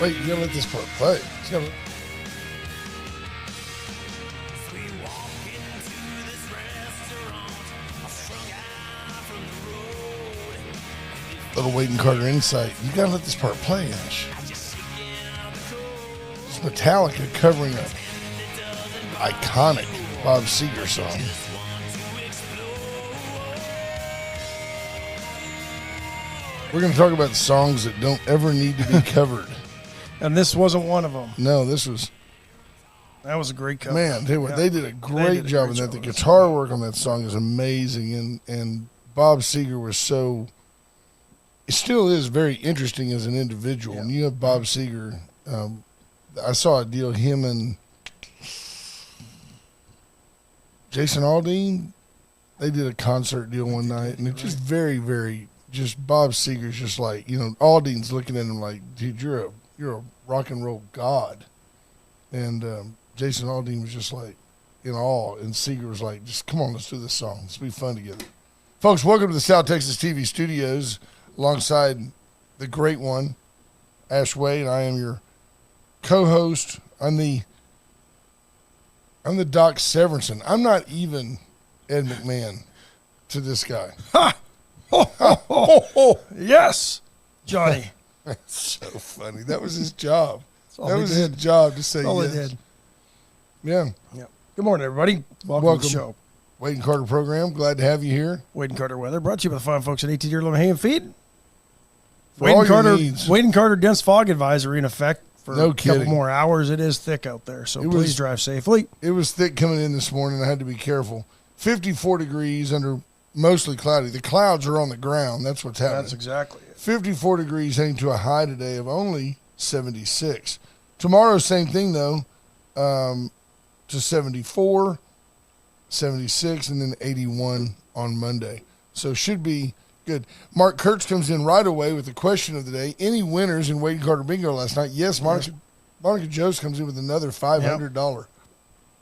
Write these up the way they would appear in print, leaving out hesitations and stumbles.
Wait, you gotta let this part play. It's gotta... Little Wade and Carter insight. You gotta let this part play, Ash. It's Metallica covering an iconic Bob Seger song. We're going to talk about songs that don't ever need to be covered. And this wasn't one of them. No, this was... That was a great cover. Man, they did a great job on that. The guitar work on that song is amazing. And Bob Seger was so... It still is very interesting as an individual. And you have Bob Seger. I saw a deal, him and Jason Aldean, they did a concert deal one night. And it's just very, very... Just Bob Seger's just like, Aldean's looking at him like, dude, you're a rock and roll god. And Jason Aldean was just like in awe. And Seger was like, just come on, let's do this song. Let's be fun together. Folks, welcome to the South Texas TV studios alongside the great one, Ash Wade. I am your co-host. I'm the Doc Severinsen. I'm not even Ed McMahon to this guy. Ha! Oh, yes, Johnny. That's so funny. That was his job. That was his job to say all yes. He did. Yeah. Good morning, everybody. Welcome to the show. Wade and Carter program. Glad to have you here. Wade and Carter weather brought to you by the fine folks at ATD Airline Hay and Feed. For all your needs. Wade and Carter dense fog advisory in effect for No a couple kidding. more hours. It is thick out there, so please drive safely. It was thick coming in this morning. I had to be careful. 54 degrees under mostly cloudy. The clouds are on the ground. That's what's happening. That's exactly it. 54 degrees heading to a high today of only 76. Tomorrow, same thing, though, to 74, 76, and then 81 on Monday. So should be good. Mark Kurtz comes in right away with the question of the day. Any winners in Wade and Carter Bingo last night? Yes, Monica Jost comes in with another $500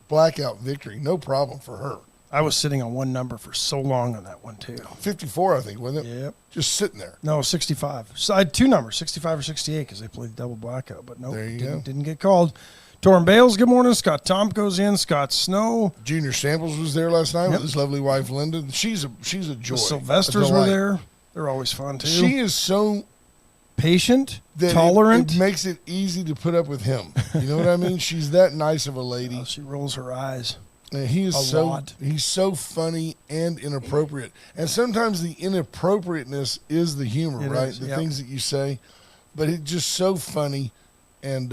blackout victory. No problem for her. I was sitting on one number for so long on that one, too. 54, I think, wasn't it? Yep. Just sitting there. No, 65. So I had two numbers, 65 or 68, because they played double blackout. But no, didn't get called. Torrin Bales, good morning. Scott Tom goes in. Scott Snow. Junior Samples was there last night with his lovely wife, Linda. She's a joy. The Sylvesters were there. They're always fun, too. She is so patient, tolerant. It makes it easy to put up with him. You know what I mean? She's that nice of a lady. She rolls her eyes. And he's so funny and inappropriate. And sometimes the inappropriateness is the humor, right? The things that you say. But he's just so funny. And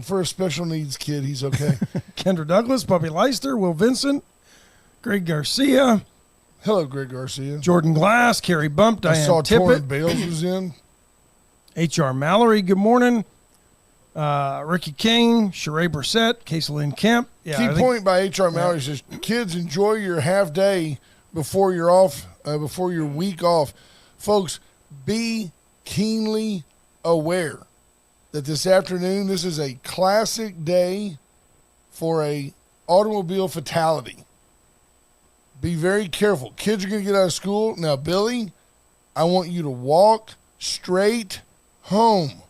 for a special needs kid, he's okay. Kendra Douglas, Bobby Leister, Will Vincent, Greg Garcia. Hello, Greg Garcia. Jordan Glass, Carrie Bump, Diane Tippett. I saw Torrin Bales was in. H.R. Mallory, good morning. Ricky King, Sheree Brissett, Casey Kemp. Key point by H.R. Mallory says, kids, enjoy your half day before you're off, before your week off. Folks, be keenly aware that this afternoon, this is a classic day for a automobile fatality. Be very careful. Kids are going to get out of school. Now, Billy, I want you to walk straight home.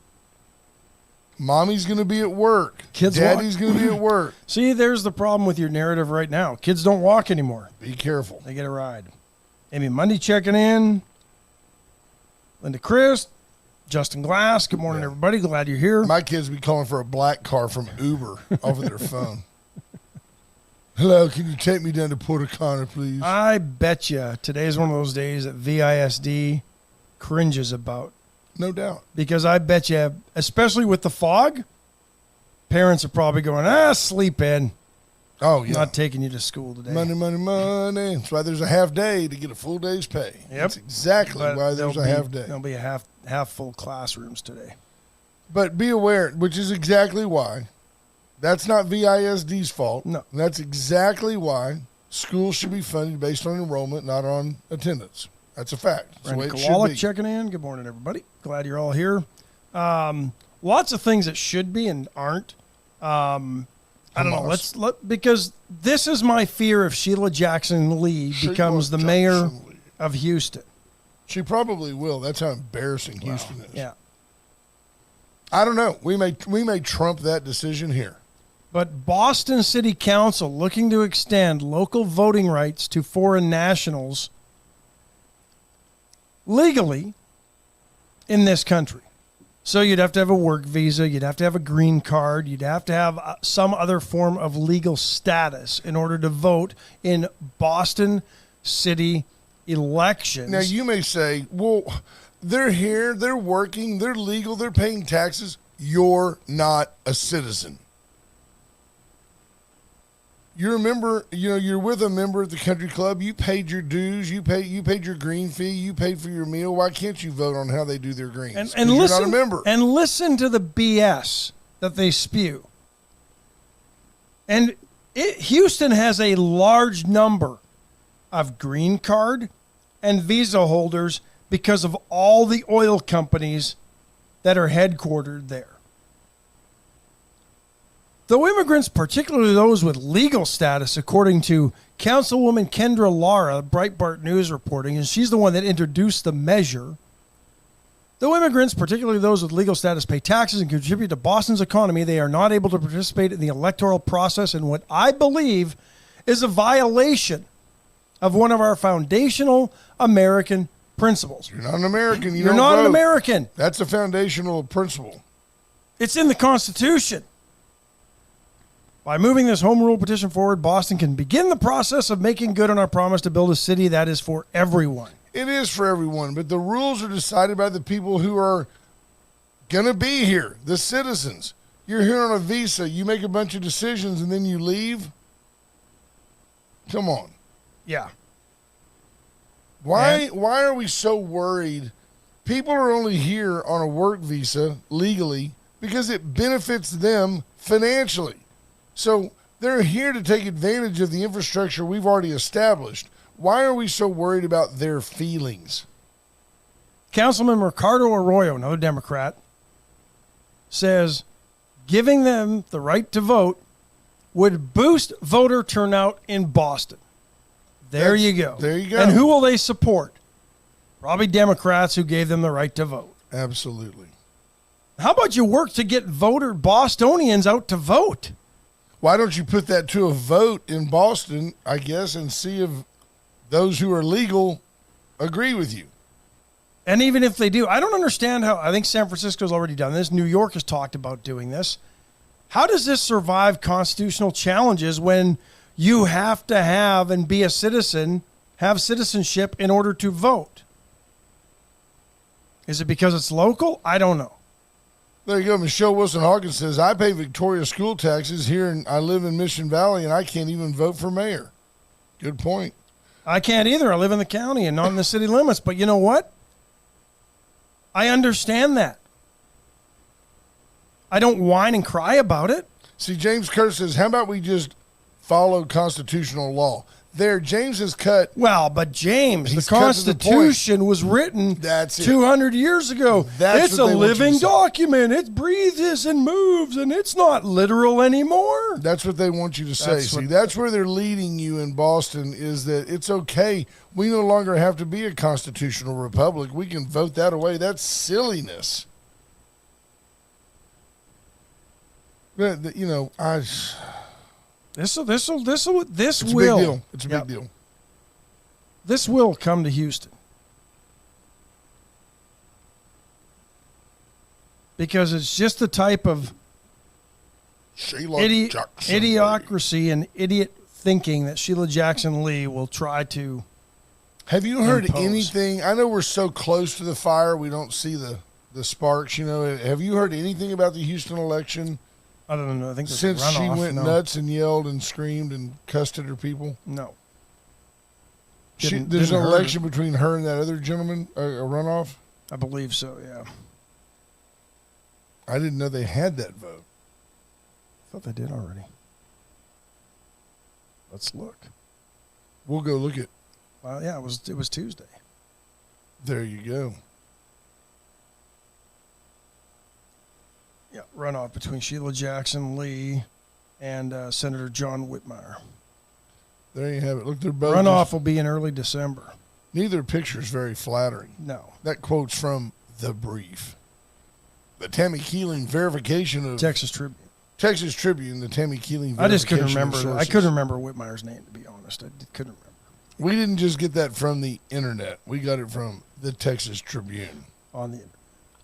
Mommy's going to be at work. Daddy's going to be at work. See, there's the problem with your narrative right now. Kids don't walk anymore. Be careful. They get a ride. Amy Mundy checking in. Linda Christ. Justin Glass. Good morning, everybody. Glad you're here. My kids be calling for a black car from Uber off of their phone. Hello, can you take me down to Puerto Cana, please? I bet you today's one of those days that VISD cringes about. No doubt. Because I bet you, especially with the fog, parents are probably going, sleep in. Oh, yeah. Not taking you to school today. Money, money, money. That's why there's a half day to get a full day's pay. Yep. That's exactly why there's a half day. There'll be half full classrooms today. But be aware, which is exactly why. That's not VISD's fault. No. That's exactly why schools should be funded based on enrollment, not on attendance. That's a fact. That's the way it should be. Checking in. Good morning, everybody. Glad you're all here. Lots of things that should be and aren't. I don't know. Because this is my fear if Sheila Jackson Lee becomes the mayor of Houston. She probably will. That's how embarrassing Houston is. Yeah. I don't know. We may trump that decision here. But Boston City Council looking to extend local voting rights to foreign nationals legally in this country. So you'd have to have a work visa, you'd have to have a green card, you'd have to have some other form of legal status in order to vote in Boston City elections. Now, you may say, well, they're here, they're working, they're legal, they're paying taxes. You're not a citizen. You're a member, you're with a member at the country club. You paid your dues. You paid your green fee. You paid for your meal. Why can't you vote on how they do their greens? And you're listen, not a member. And listen to the BS that they spew. And Houston has a large number of green card and visa holders because of all the oil companies that are headquartered there. Though immigrants, particularly those with legal status, according to Councilwoman Kendra Lara, Breitbart News reporting, and she's the one that introduced the measure, though immigrants, particularly those with legal status, pay taxes and contribute to Boston's economy, they are not able to participate in the electoral process in what I believe is a violation of one of our foundational American principles. You're not an American. You're not an American. That's a foundational principle. It's in the Constitution. By moving this home rule petition forward, Boston can begin the process of making good on our promise to build a city that is for everyone. It is for everyone, but the rules are decided by the people who are going to be here, the citizens. You're here on a visa. You make a bunch of decisions and then you leave. Come on. Yeah. Why are we so worried? People are only here on a work visa legally because it benefits them financially. So they're here to take advantage of the infrastructure we've already established. Why are we so worried about their feelings? Councilman Ricardo Arroyo, another Democrat, says giving them the right to vote would boost voter turnout in Boston. There you go. There you go. And who will they support? Probably Democrats who gave them the right to vote. Absolutely. How about you work to get Bostonians out to vote? Why don't you put that to a vote in Boston, I guess, and see if those who are legal agree with you? And even if they do, I don't understand how. I think San Francisco's already done this. New York has talked about doing this. How does this survive constitutional challenges when you have to have and be a citizen, have citizenship in order to vote? Is it because it's local? I don't know. There you go. Michelle Wilson-Hawkins says, I pay Victoria school taxes here, and I live in Mission Valley, and I can't even vote for mayor. Good point. I can't either. I live in the county and not in the city limits. But you know what? I understand that. I don't whine and cry about it. See, James Kerr says, how about we just follow constitutional law? There, James has cut. Well, but James, He's the Constitution was written That's it. 200 years ago. That's It's a what they want you to living say. document. It breathes and moves, and it's not literal anymore. That's what they want you to say. That's See, what- that's where they're leading you in Boston, is that it's okay. We no longer have to be a constitutional republic. We can vote that away. That's silliness. But, you know, This will it's a big deal. It's a Yep. big deal. This will come to Houston. Because it's just the type of Sheila Jackson. idiocracy and idiot thinking that Sheila Jackson Lee will try to. Have you heard impose. anything? I know we're so close to the fire, we don't see the sparks. You know, have you heard anything about the Houston election Other than I think there's since a runoff. she went No. nuts and yelled and screamed and cussed at her people? No. There's Didn't an hurt election between her and that other gentleman, a runoff. I believe so, yeah. I didn't know they had that vote. I thought they did already. Let's look. We'll go look at. Yeah, it was Tuesday. There you go. Yeah, runoff between Sheila Jackson Lee and Senator John Whitmire. There you have it. Look, they're both. Runoff will be in early December. Neither picture is very flattering. No. That quote's from The Brief. the Tammy Keeling verification of Texas Tribune. Texas Tribune, the Tammy Keeling verification. I just couldn't remember. of I sources. couldn't remember Whitmire's name, to be honest. I couldn't remember. We didn't just get that from the internet. We got it from the Texas Tribune On the internet.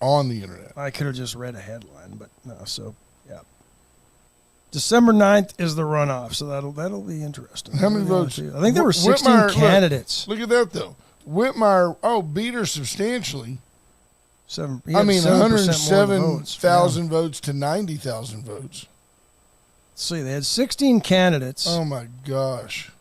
on the internet. I could have just read a headline, but no. So yeah, December 9th is the runoff, so that'll be interesting. How many votes? I think there were 16 Whitmire, candidates. Look at that though. Whitmire, beat her substantially. He had 107,000 votes to 90,000 votes. Let's see, they had 16 candidates. Oh my gosh.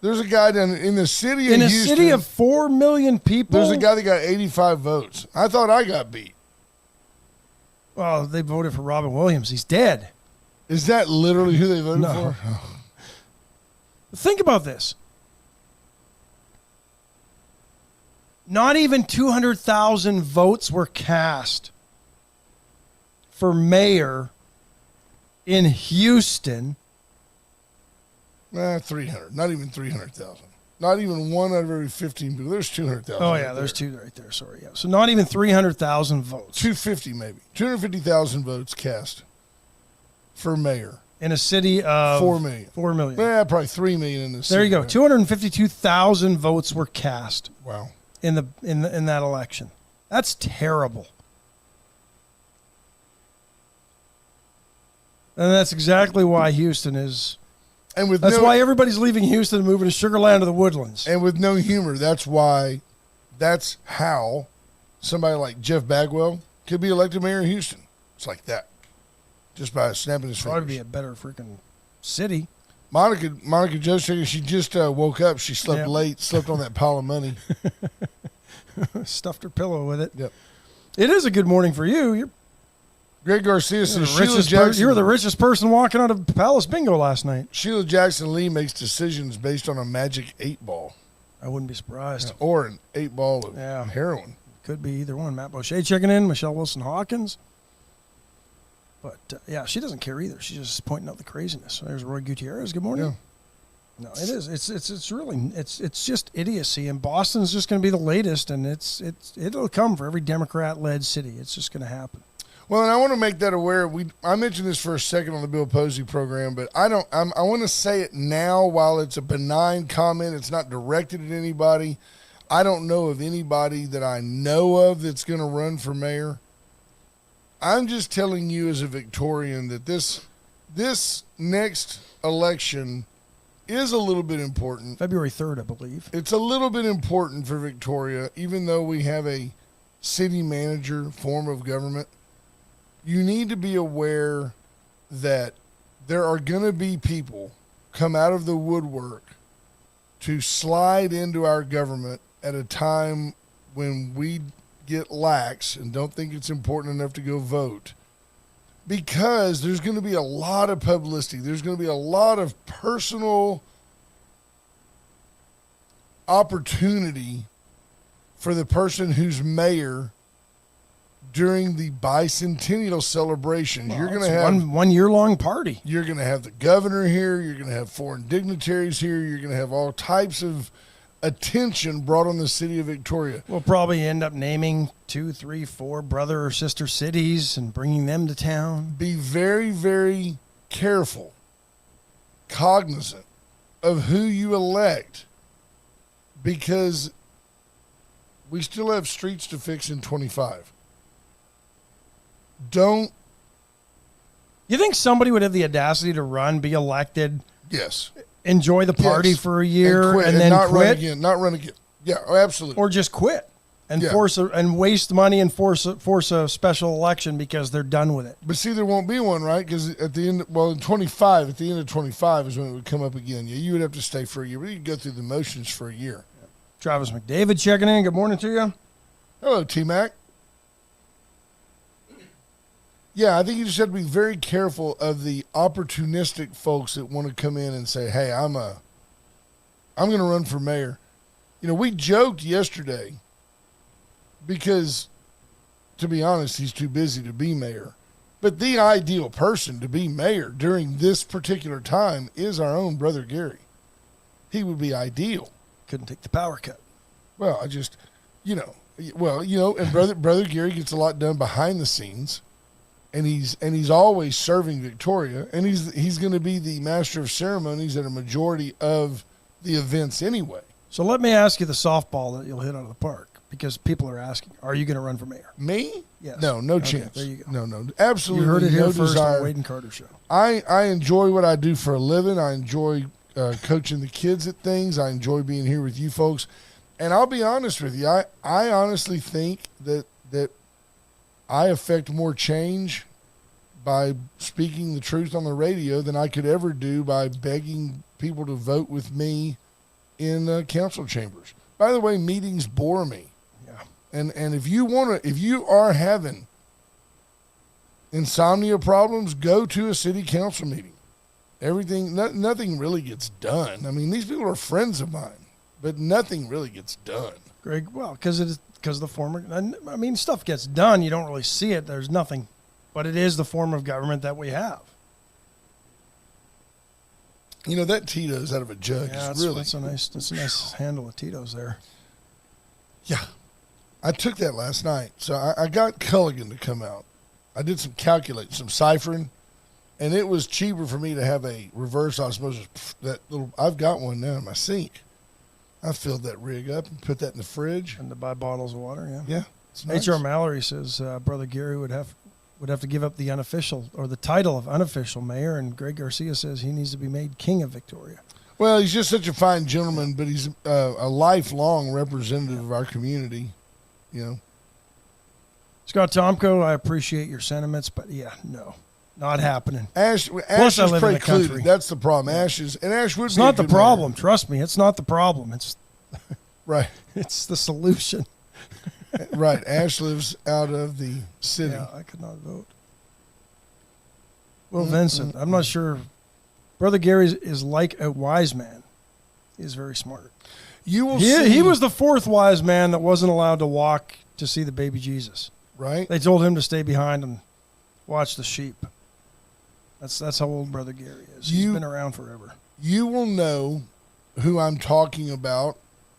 There's a guy down in the city of in a Houston. city of 4 million people. There's a guy that got 85 votes. I thought I got beat. Well, they voted for Robin Williams. He's dead. Is that literally who they voted No. for? Think about this. Not even 200,000 votes were cast for mayor in Houston. 300. Not even 300,000. Not even one out of every 15 people. There's 200,000. Oh, yeah, there's two right there. Sorry. Yeah. So not even 300,000 votes. 250 maybe. 250,000 votes cast for mayor. In a city of 4 million. 4 million. Yeah, probably 3 million in the city. There you go. Right? 252,000 votes were cast Wow. in that election. That's terrible. And that's exactly why Houston is. And with That's why everybody's leaving Houston and moving to Sugar Land or the Woodlands. And with no humor, that's how somebody like Jeff Bagwell could be elected mayor of Houston. It's like that. Just by snapping his fingers. Probably be a better freaking city. Monica Josephine, she just woke up. She slept Yep. late, slept on that pile of money. Stuffed her pillow with it. Yep. It is a good morning for you. Greg Garcia says You were the richest person walking out of Palace Bingo last night. Sheila Jackson Lee makes decisions based on a magic 8-ball. I wouldn't be surprised. Or an 8-ball of Yeah. heroin. Could be either one. Matt Boucher checking in. Michelle Wilson-Hawkins. But, yeah, she doesn't care either. She's just pointing out the craziness. There's Roy Gutierrez. Good morning. Yeah. No, it is. It's really just idiocy. And Boston's just going to be the latest, and it'll come for every Democrat-led city. It's just going to happen. Well, and I want to make that aware. I mentioned this for a second on the Bill Posey program, but I want to say it now while it's a benign comment. It's not directed at anybody. I don't know of anybody that I know of that's going to run for mayor. I'm just telling you as a Victorian that this next election is a little bit important. February 3rd, I believe. It's a little bit important for Victoria, even though we have a city manager form of government. You need to be aware that there are going to be people come out of the woodwork to slide into our government at a time when we get lax and don't think it's important enough to go vote, because there's going to be a lot of publicity. There's going to be a lot of personal opportunity for the person who's mayor during the bicentennial celebration. Well, you're going to have one year-long party. You're going to have the governor here. You're going to have foreign dignitaries here. You're going to have all types of attention brought on the city of Victoria. We'll probably end up naming 2, 3, 4 brother or sister cities and bringing them to town. Be very, very careful, cognizant of who you elect, because we still have streets to fix in 25. Don't. You think somebody would have the audacity to run, be elected, Yes. enjoy the party Yes. for a year, quit, and then not quit? run again? Not run again. Yeah, absolutely. Or just quit and Yeah. waste money and force a special election because they're done with it. But see, there won't be one, right? Because at the end, in 25, at the end of 25 is when it would come up again. Yeah, you would have to stay for a year. But you could go through the motions for a year. Travis McDavid checking in. Good morning to you. Hello, T-Mac. Yeah, I think you just have to be very careful of the opportunistic folks that want to come in and say, hey, I'm going to run for mayor. You know, we joked yesterday because, to be honest, he's too busy to be mayor. But the ideal person to be mayor during this particular time is our own brother Gary. He would be ideal. Couldn't take the power cut. Well, I just, Well, and brother Gary gets a lot done behind the scenes, and he's always serving Victoria, and he's going to be the master of ceremonies at a majority of the events anyway. So let me ask you the softball that you'll hit out of the park, because people are asking, are you going to run for mayor? Me? Yes. No Okay, chance. there you go. No, absolutely You heard it here no first desire. on Wade and Carter Show. I enjoy what I do for a living. I enjoy coaching the kids at things. I enjoy being here with you folks. And I'll be honest with you, I honestly think that I affect more change by speaking the truth on the radio than I could ever do by begging people to vote with me in council chambers. By the way, meetings bore me. Yeah. And if you are having insomnia problems, go to a city council meeting. Nothing really gets done. I mean, these people are friends of mine, but nothing really gets done. Greg, well, because the form of, I mean, stuff gets done. You don't really see it. There's nothing, but it is the form of government that we have. That Tito's out of a jug is really. That's a nice handle of Tito's there. Yeah. I took that last night. So I got Culligan to come out. I did some calculating, some ciphering, and it was cheaper for me to have a reverse osmosis. I've got one now in my sink. I filled that rig up and put that in the fridge. And to buy bottles of water, yeah. Yeah. It's nice. H.R. Mallory says Brother Gary would have to give up the unofficial or the title of unofficial mayor, and Greg Garcia says he needs to be made king of Victoria. Well, he's just such a fine gentleman, but he's a lifelong representative of our community, Scott Tomko, I appreciate your sentiments, but yeah, no, not happening. Ash Plus, I is live in the precluded. country. That's the problem. Ash would It's be not a the good problem. mayor. Trust me, it's not the problem. It's Right. It's the solution. Right. Ash lives out of the city. Yeah, I could not vote. Well, Vincent, I'm not sure. Brother Gary is like a wise man. He's very smart. You will see. He was the fourth wise man that wasn't allowed to walk to see the baby Jesus. Right. They told him to stay behind and watch the sheep. That's how old Brother Gary is. He's been around forever. You will know who I'm talking about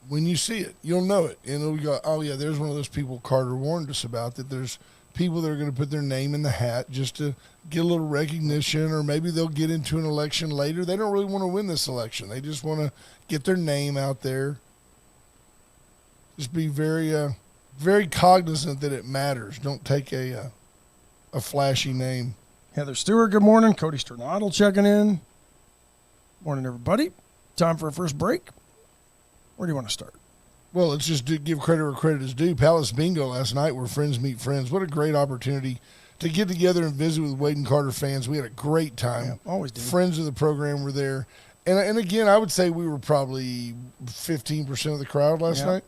when you see it. You'll know it. And it'll go, oh, yeah, there's one of those people Carter warned us about, that there's people that are going to put their name in the hat just to get a little recognition, or maybe they'll get into an election later. They don't really want to win this election. They just want to get their name out there. Just be very, very cognizant that it matters. Don't take a flashy name. Heather Stewart, good morning. Cody Sternadel checking in. Morning, everybody. Time for our first break. Where do you want to start? Well, let's just give credit where credit is due. Palace Bingo last night, where friends meet friends. What a great opportunity to get together and visit with Wade and Carter fans. We had a great time. Yeah, always do. Friends of the program were there. And again, I would say we were probably 15% of the crowd last night.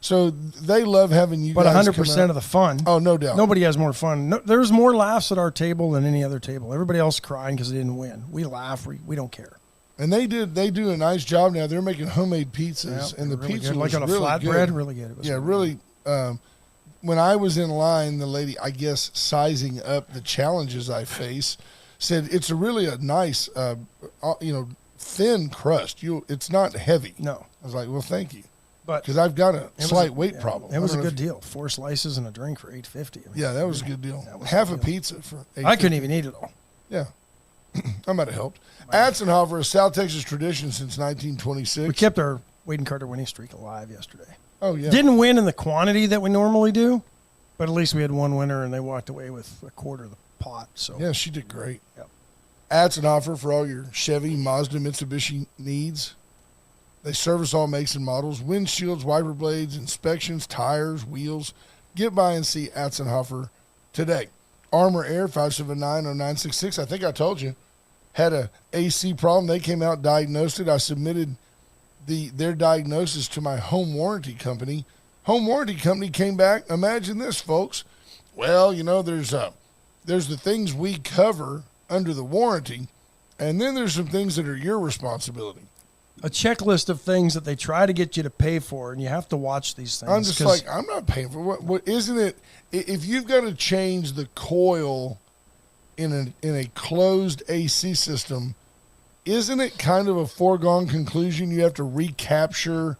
So they love having you guys come 100% out. of the fun. Oh, no doubt. Nobody has more fun. No, there's more laughs at our table than any other table. Everybody else crying because they didn't win. We laugh. We don't care. And they do a nice job now. They're making homemade pizzas, and the really pizza good. was like on a really flatbread, good. really good. It was Really. When I was in line, the lady, I guess, sizing up the challenges I face, said it's really a nice, thin crust. It's not heavy. No. I was like, well, thank you, But because I've got a slight weight problem. It was a I don't know good deal. 4 slices and a drink for $8.50. Yeah, that was a good deal. Half a pizza for $8.50. I couldn't even eat it all. Yeah. I might have helped. Atzenhofer, a South Texas tradition since 1926. We kept our Wade and Carter winning streak alive yesterday. Oh, yeah. Didn't win in the quantity that we normally do, but at least we had one winner, and they walked away with a quarter of the pot. So Yeah, she did great. Yep. Atzenhofer for all your Chevy, Mazda, Mitsubishi needs. They service all makes and models, windshields, wiper blades, inspections, tires, wheels. Get by and see Atzenhofer today. Armor Air, 579-0966. I think I told you. Had a AC problem. They came out, diagnosed it. I submitted their diagnosis to my home warranty company. Home warranty company came back. Imagine this, folks. Well, there's the things we cover under the warranty, and then there's some things that are your responsibility. a checklist of things that they try to get you to pay for, and you have to watch these things. I'm just like, I'm not paying for what isn't it? If you've got to change the coil in a closed AC system, isn't it kind of a foregone conclusion you have to recapture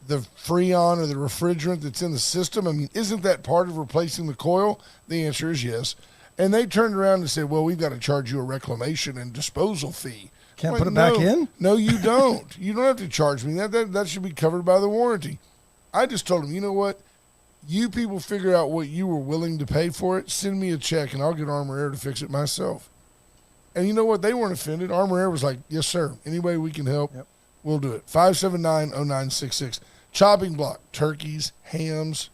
the Freon or the refrigerant that's in the system? I mean, isn't that part of replacing the coil? The answer is yes. And they turned around and said, well, we've got to charge you a reclamation and disposal fee. Can't put it back in? No, you don't. You don't have to charge me that. That should be covered by the warranty. I just told them, you know what? You people figure out what you were willing to pay for it. Send me a check, and I'll get Armor Air to fix it myself. And you know what? They weren't offended. Armor Air was like, yes, sir. Any way we can help, we'll do it. 579-0966. Chopping block, turkeys, hams,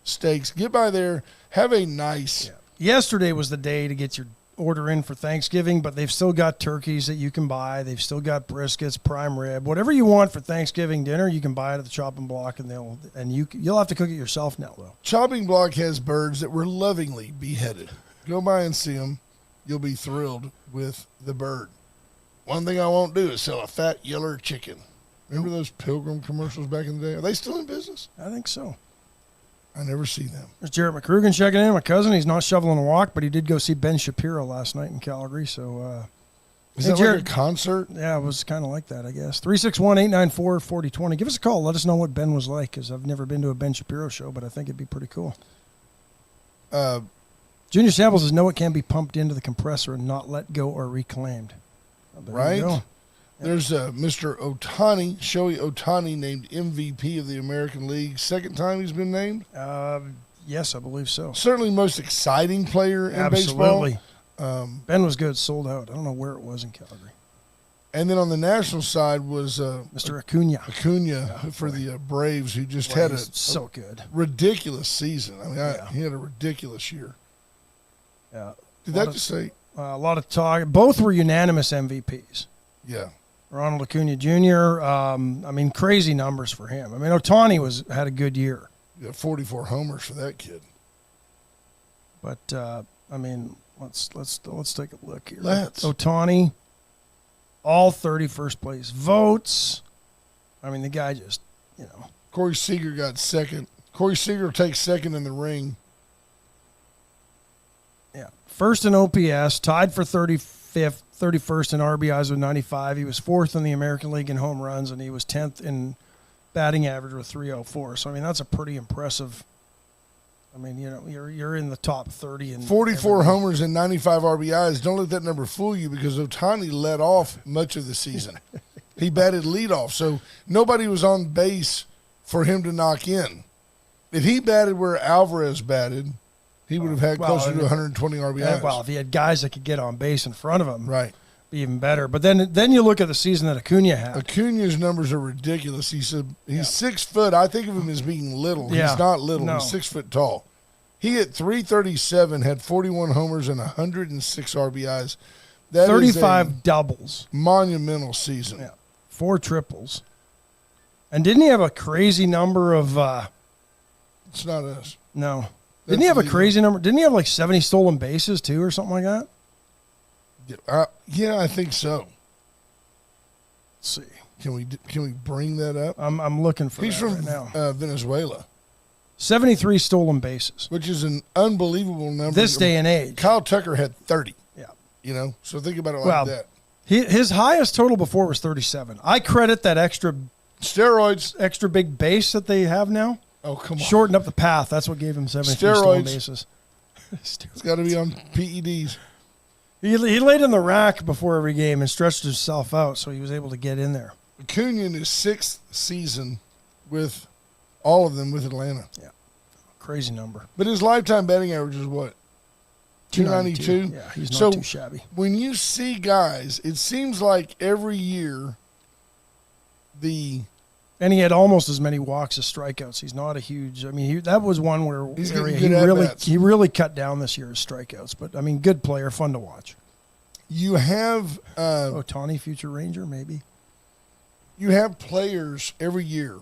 steaks. Get by there. Have a nice. Yeah. Yesterday was the day to get your order in for Thanksgiving, but they've still got turkeys that you can buy. They've still got briskets, prime rib, whatever you want for Thanksgiving dinner. You can buy it at the chopping block, and you'll have to cook it yourself now, though. Chopping block has birds that were lovingly beheaded. Go by and see them. You'll be thrilled with the bird. One thing I won't do is sell a fat yeller chicken. Remember those Pilgrim commercials back in the day? Are they still in business? I think so. I never see them. There's Jarrett McCrugan checking in. My cousin, he's not shoveling a walk, but he did go see Ben Shapiro last night in Calgary. So, is that like a concert? Yeah, it was kind of like that, I guess. 361-894-4020. Give us a call. Let us know what Ben was like, because I've never been to a Ben Shapiro show, but I think it'd be pretty cool. Junior Samples says, no, it can be pumped into the compressor and not let go or reclaimed. Oh, right? There's Mr. Ohtani, Shohei Ohtani, named MVP of the American League. Second time he's been named? Yes, I believe so. Certainly most exciting player in baseball. Absolutely. Ben was good, sold out. I don't know where it was in Calgary. And then on the national side was Mr. Acuna. For the Braves, who just had so good, ridiculous season. I mean, he had a ridiculous year. Yeah. Did that just say? A lot of talk. Both were unanimous MVPs. Yeah. Ronald Acuna Jr., I mean, crazy numbers for him. I mean, Ohtani had a good year. Yeah, 44 homers for that kid. But, I mean, let's take a look here. Let's. Ohtani, all 31st place votes. I mean, the guy just, Corey Seager got second. Corey Seager takes second in the ring. Yeah. First in OPS, tied for 31st in RBIs with 95. He was fourth in the American League in home runs, and he was 10th in batting average with 304. So, I mean, that's a pretty impressive. I mean, you're in the top 30. And 44 homers and 95 RBIs. Don't let that number fool you, because Ohtani led off much of the season. He batted leadoff, so nobody was on base for him to knock in. If he batted where Alvarez batted, he would have had closer to 120 RBIs. Well, if he had guys that could get on base in front of him, right, be even better. But then you look at the season that Acuna had. Acuna's numbers are ridiculous. He's 6 foot. I think of him as being little. Yeah. He's not little. No. He's 6 foot tall. He hit 337, had 41 homers and 106 RBIs. That 35 is a doubles. Monumental season. Yeah. 4 triples. And didn't he have a crazy number of It's not us. No. Didn't he have a crazy number? Didn't he have like 70 stolen bases too or something like that? Yeah, I think so. Let's see. Can we bring that up? I'm looking for He's that from right now. Venezuela. 73 stolen bases. Which is an unbelievable number. This day and age. Kyle Tucker had 30. Yeah. So think about it like that. His highest total before was 37. I credit that extra big base that they have now. Oh, come on. Shorten up the path. That's what gave him 73 stolen bases. It's got to be on PEDs. He laid in the rack before every game and stretched himself out, so he was able to get in there. Acuna in his 6th season with all of them with Atlanta. Yeah. Crazy number. But his lifetime batting average is what? 292? Yeah, he's not too shabby. When you see guys, it seems like every year and he had almost as many walks as strikeouts. He's not a huge. I mean, that was one where he really cut down this year's strikeouts. But I mean, good player, fun to watch. You have Ohtani, future Ranger, maybe. You have players every year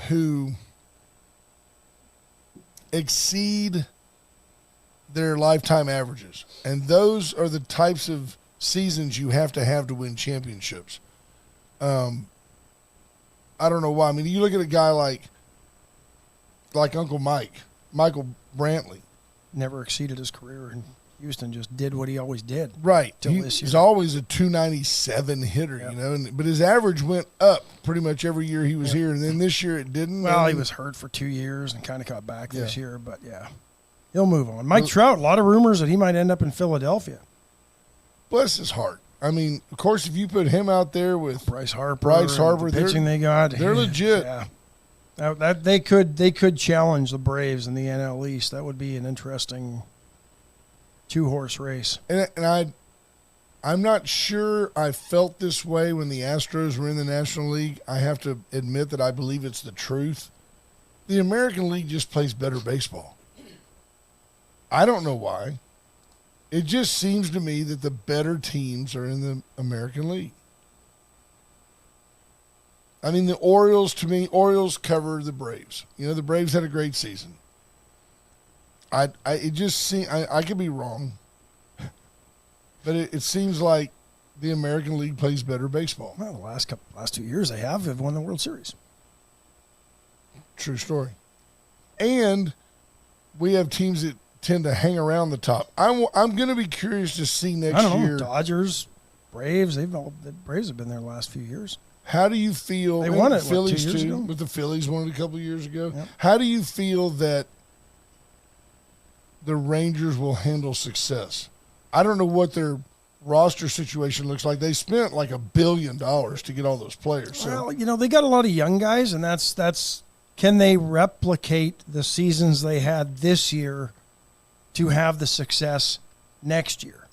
who exceed their lifetime averages, and those are the types of seasons you have to win championships. I don't know why. I mean, you look at a guy like Uncle Michael Brantley. Never exceeded his career in Houston just did what he always did. Right. He's He's always a 297 hitter, Yep. you know, but his average went up pretty much every year he was here, and then this year it didn't. Well, he was hurt for 2 years and kind of got back this year, but he'll move on. Mike Trout, a lot of rumors that he might end up in Philadelphia. Bless his heart. I mean, of course, if you put him out there with Bryce Harper, the pitching they got, they're legit. Yeah. That they could challenge the Braves in the NL East. That would be an interesting 2-horse race. And I'm not sure I felt this way when the Astros were in the National League. I have to admit that I believe it's the truth. The American League just plays better baseball. I don't know why. It just seems to me that the better teams are in the American League. I mean, the Orioles, to me, Orioles cover the Braves. You know, the Braves had a great season. It just seems, I could be wrong, but it seems like the American League plays better baseball. Well, the last 2 years they've won the World Series. True story. And we have teams that tend to hang around the top. I'm going to be curious to see next year. Dodgers, Braves, the Braves have been there the last few years. How do you feel? They won it, Phillies 2 years too, ago? but the Phillies won it a couple of years ago. Yep. How do you feel that the Rangers will handle success? I don't know what their roster situation looks like. They spent like $1 billion to get all those players. So. Well, you know, they got a lot of young guys, and that's can they replicate the seasons they had this year to have the success next year?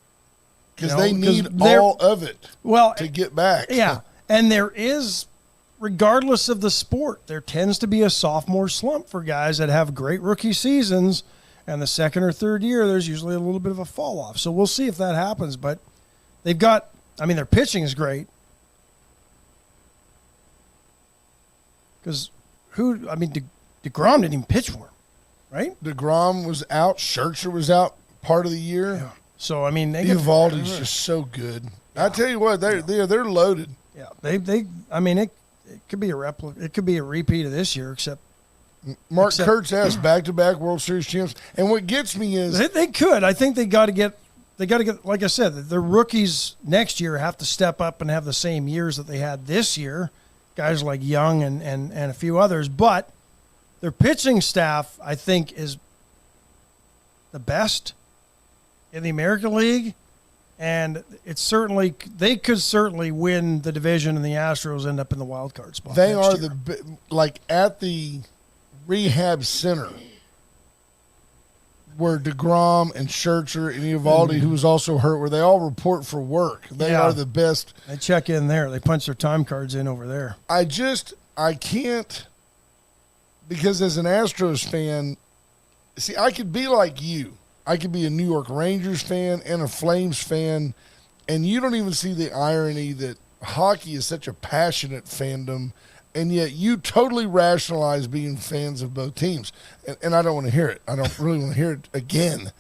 Because they need all of it to get back. Yeah. And there is, regardless of the sport, there tends to be a sophomore slump for guys that have great rookie seasons, and the second or third year, there's usually a little bit of a fall off. So we'll see if that happens. But they've got, their pitching is great. Because DeGrom didn't even pitch for him, right? DeGrom was out. Scherzer was out part of the year. Yeah. So, Eovaldi's just so good. Yeah. I tell you what, they're loaded. Yeah, it could be a replica. It could be a repeat of this year, except Kurtz has back-to-back World Series champs. And what gets me is they could. I think they got to get. Like I said, the rookies next year have to step up and have the same years that they had this year. Guys like Young and a few others, but their pitching staff, I think, is the best in the American League. And they could certainly win the division, and the Astros end up in the wild card spot. They are at the rehab center where DeGrom and Scherzer and Eovaldi, who was also hurt, where they all report for work. They are the best. They check in there. They punch their time cards in over there. I can't, because as an Astros fan, see, I could be like you. I could be a New York Rangers fan and a Flames fan, and you don't even see the irony that hockey is such a passionate fandom, and yet you totally rationalize being fans of both teams. And I don't want to hear it. I don't really want to hear it again.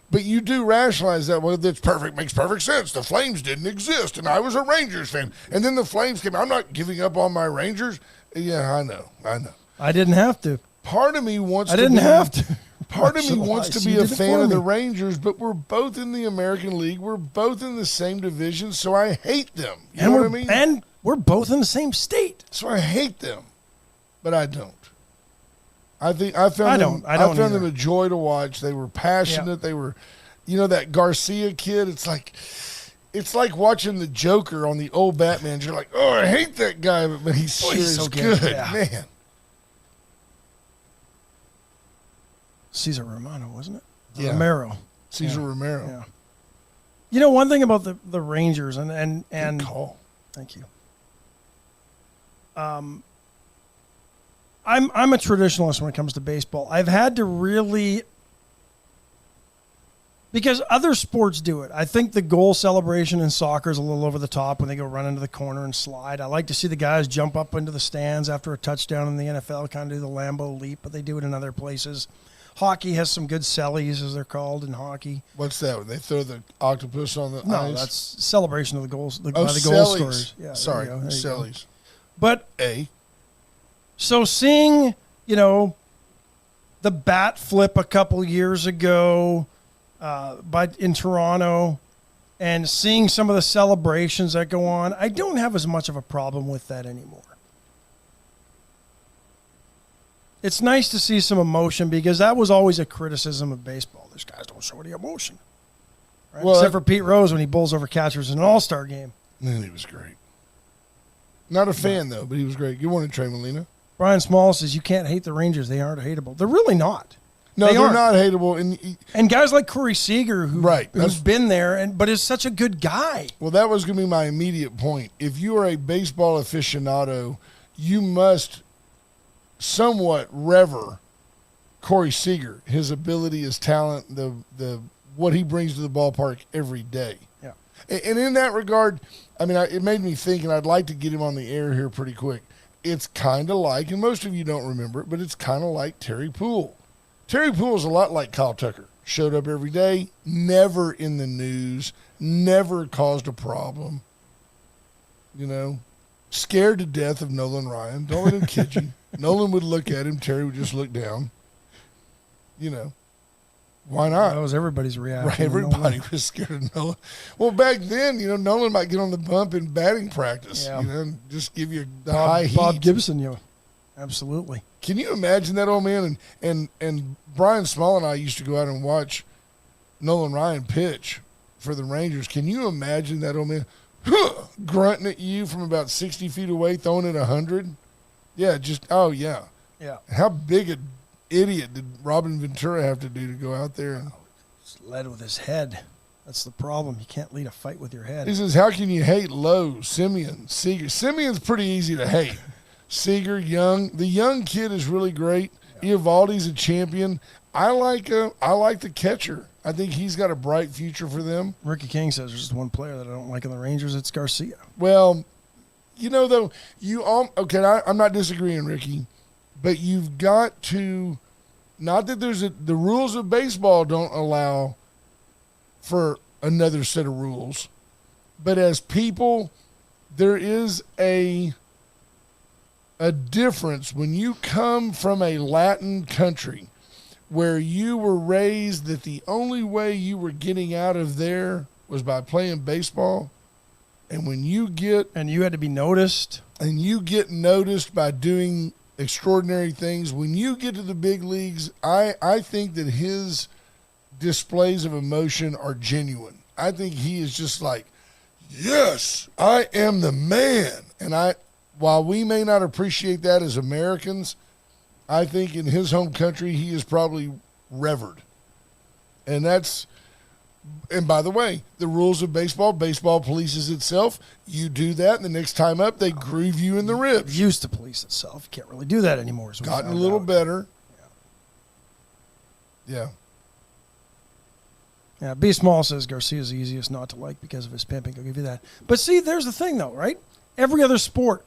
But you do rationalize that. Well, that's perfect. Makes perfect sense. The Flames didn't exist, and I was a Rangers fan. And then the Flames came. I'm not giving up on my Rangers. Yeah, I know. I didn't have to. Part of me wants to. I didn't have to. Part of me wants to be a fan of the Rangers, but we're both in the American League. We're both in the same division, so I hate them. You know what I mean? And we're both in the same state. So I hate them, but I don't. I found them a joy to watch. They were passionate. Yeah. They were, that Garcia kid. It's like watching the Joker on the old Batman. You're like, oh, I hate that guy, but he's so good, man. Cesar Romano, wasn't it? Yeah. Romero. Cesar Romero. Yeah. One thing about the Rangers and good call. Thank you. I'm a traditionalist when it comes to baseball. I've had to really, because other sports do it. I think the goal celebration in soccer is a little over the top when they go run into the corner and slide. I like to see the guys jump up into the stands after a touchdown in the NFL, kind of do the Lambeau leap, but they do it in other places. Hockey has some good sellies, as they're called in hockey. What's that? When they throw the octopus on the ice? No, that's celebration of the goals by the goal scorers. Yeah, sorry, sellies. But so seeing, the bat flip a couple years ago, but in Toronto, and seeing some of the celebrations that go on, I don't have as much of a problem with that anymore. It's nice to see some emotion because that was always a criticism of baseball. These guys don't show any emotion. Right? Well, except for Pete Rose when he bowls over catchers in an all-star game. Man, he was great. Not a fan, though, but he was great. Good morning, Trey Molina. Brian Small says, you can't hate the Rangers. They aren't hateable. They're really not. No, they're not hateable. And guys like Corey Seager, who's been there, but is such a good guy. Well, that was going to be my immediate point. If you are a baseball aficionado, you must somewhat rever Corey Seager, his ability, his talent, the what he brings to the ballpark every day. Yeah. And in that regard, I mean, it made me think, and I'd like to get him on the air here pretty quick. It's kind of like, and most of you don't remember it, but it's kind of like Terry Poole. Terry Poole is a lot like Kyle Tucker. Showed up every day, never in the news, never caused a problem. You know, scared to death of Nolan Ryan. Don't let him kid you. Nolan would look at him. Terry would just look down. You know, why not? That was everybody's reaction. Right, everybody was scared of Nolan. Well, back then, you know, Nolan might get on the bump in batting practice. Yeah. You know, and just give you the high heat. Bob Gibson, absolutely. Can you imagine that old man? And Brian Small and I used to go out and watch Nolan Ryan pitch for the Rangers. Can you imagine that old man grunting at you from about 60 feet away, throwing it 100? Yeah, yeah. Yeah. How big an idiot did Robin Ventura have to do to go out there? Just led with his head. That's the problem. You can't lead a fight with your head. He says, how can you hate Lowe, Simeon, Seager? Simeon's pretty easy to hate. Seager, Young. The young kid is really great. Yeah. Eovaldi's a champion. I like the catcher. I think he's got a bright future for them. Ricky King says there's just one player that I don't like in the Rangers. It's Garcia. Well, you know, though, I'm not disagreeing, Ricky, but you've got to, not that the rules of baseball don't allow for another set of rules, but as people, there is a difference when you come from a Latin country where you were raised that the only way you were getting out of there was by playing baseball. And when you get... And you had to be noticed. And you get noticed by doing extraordinary things. When you get to the big leagues, I think that his displays of emotion are genuine. I think he is just like, yes, I am the man. And while we may not appreciate that as Americans, I think in his home country he is probably revered. And by the way, the rules of baseball polices itself. You do that, and the next time up, they groove you in the ribs. It used to police itself. You can't really do that anymore. It's gotten a little better. Yeah. Yeah, B. Small says Garcia's the easiest not to like because of his pimping. I'll give you that. But see, there's the thing, though, right? Every other sport,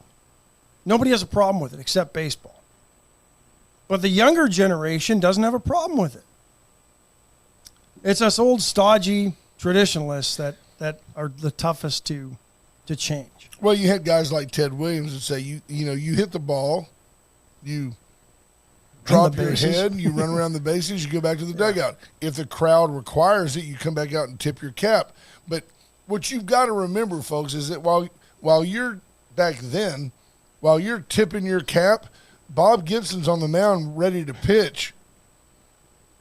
nobody has a problem with it except baseball. But the younger generation doesn't have a problem with it. It's us old, stodgy traditionalists that are the toughest to change. Well, you had guys like Ted Williams that say, you hit the ball, you drop your head, you run around the bases, you go back to the dugout. If the crowd requires it, you come back out and tip your cap. But what you've got to remember, folks, is that while you're back then, while you're tipping your cap, Bob Gibson's on the mound ready to pitch,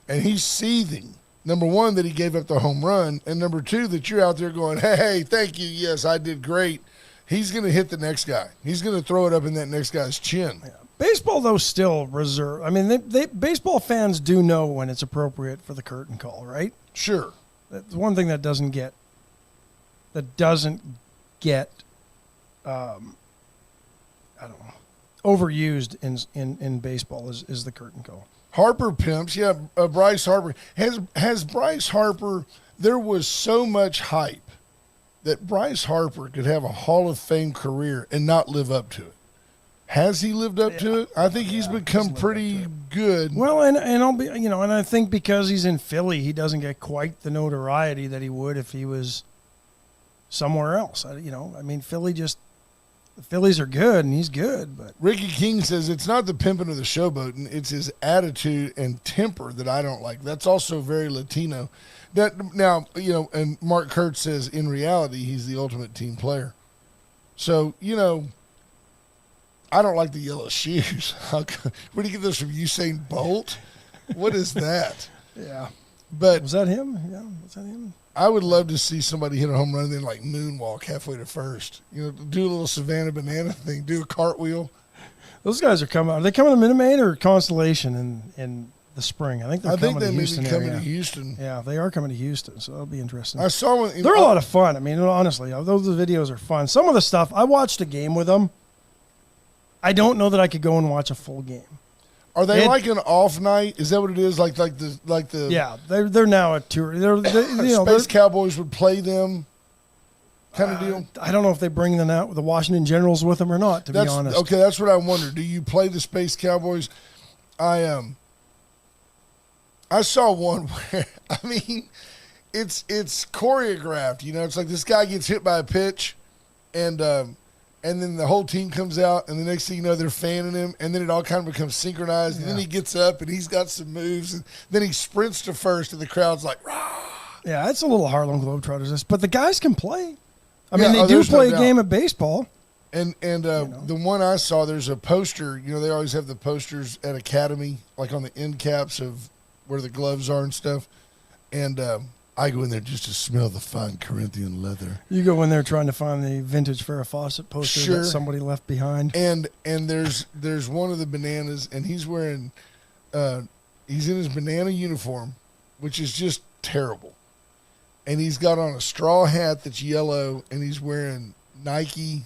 and he's seething. Number one, that he gave up the home run, and number two, that you're out there going, hey, thank you, yes, I did great. He's going to hit the next guy. He's going to throw it up in that next guy's chin. Yeah. Baseball, though, still reserve. I mean, baseball fans do know when it's appropriate for the curtain call, right? Sure. That's one thing that doesn't get I don't know, overused in baseball is the curtain call. Harper pimps, yeah. Bryce Harper has Bryce Harper. There was so much hype that Bryce Harper could have a Hall of Fame career and not live up to it. Has he lived up to it? I think he's become pretty good. Well, and I'll be, and I think because he's in Philly, he doesn't get quite the notoriety that he would if he was somewhere else. I mean, Philly just The Phillies are good, and he's good. But Ricky King says it's not the pimping or the showboating; it's his attitude and temper that I don't like. That's also very Latino. Now, and Mark Kurtz says in reality he's the ultimate team player. So I don't like the yellow shoes. Where do you get those from? Usain Bolt? What is that? Yeah. But was that him? Yeah, was that him? I would love to see somebody hit a home run and then like moonwalk halfway to first. Do a little Savannah Banana thing, do a cartwheel. Those guys are coming. Are they coming to Minute Maid or Constellation in the spring? I think they're coming to Houston. May be coming to Houston. Yeah, they are coming to Houston, so that'll be interesting. I saw one. They're a lot of fun. I mean, honestly, those videos are fun. Some of the stuff, I watched a game with them. I don't know that I could go and watch a full game. Are they like an off night? Is that what it is? Like the yeah, they're now a tour. Space Cowboys would play them, kind of deal. I don't know if they bring them out with the Washington Generals with them or not. To be honest, okay, that's what I wonder. Do you play the Space Cowboys? I saw one where it's choreographed. It's like this guy gets hit by a pitch, and then the whole team comes out, and the next thing you know, they're fanning him, and then it all kind of becomes synchronized, and then he gets up, and he's got some moves, and then he sprints to first, and the crowd's like, rah! Yeah, it's a little Harlem Globetrotters, but the guys can play. They do play a game of baseball. And the one I saw, there's a poster. They always have the posters at Academy, like on the end caps of where the gloves are and stuff, and I go in there just to smell the fine Corinthian leather. You go in there trying to find the vintage Farrah Fawcett poster that somebody left behind. And there's one of the bananas, and he's wearing, he's in his banana uniform, which is just terrible. And he's got on a straw hat that's yellow, and he's wearing Nike